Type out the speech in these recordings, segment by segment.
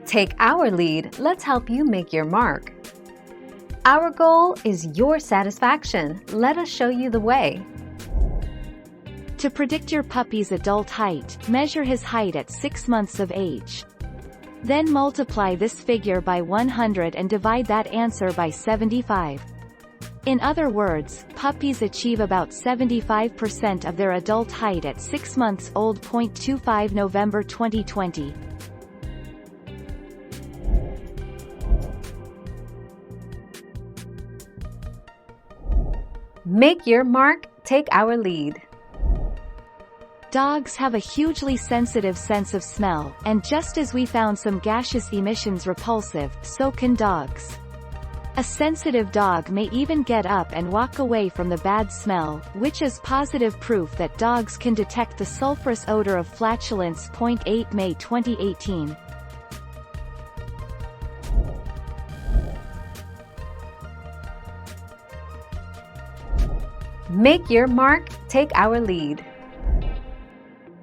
Take our lead, let's help you make your mark. Our goal is your satisfaction. Let us show you the way. To predict your puppy's adult height, measure his height at 6 months of age. Then multiply this figure by 100 and divide that answer by 75. In other words, puppies achieve about 75% of their adult height at 6 months old. 25 November 2020. Make your mark, take our lead. Dogs have a hugely sensitive sense of smell, and just as we found some gaseous emissions repulsive, so can dogs. A sensitive dog may even get up and walk away from the bad smell, which is positive proof that dogs can detect the sulfurous odor of flatulence. 8 May 2018. Make your mark, take our lead.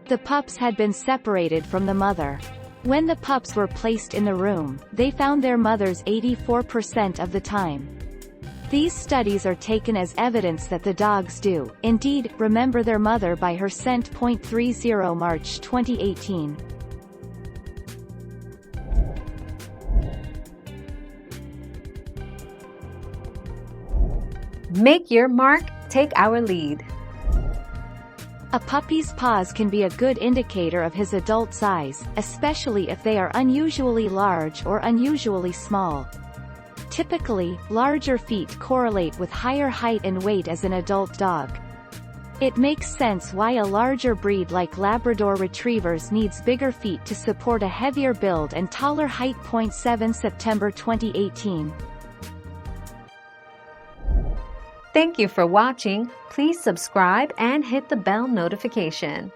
The pups had been separated from the mother. When the pups were placed in the room, they found their mothers 84% of the time. These studies are taken as evidence that the dogs do, indeed, remember their mother by her scent. 30 March 2018. Make your mark, take our lead. A puppy's paws can be a good indicator of his adult size, especially if they are unusually large or unusually small. Typically, larger feet correlate with higher height and weight as an adult dog. It makes sense why a larger breed like Labrador Retrievers needs bigger feet to support a heavier build and taller height. 7 September 2018. Thank you for watching. Please subscribe and hit the bell notification.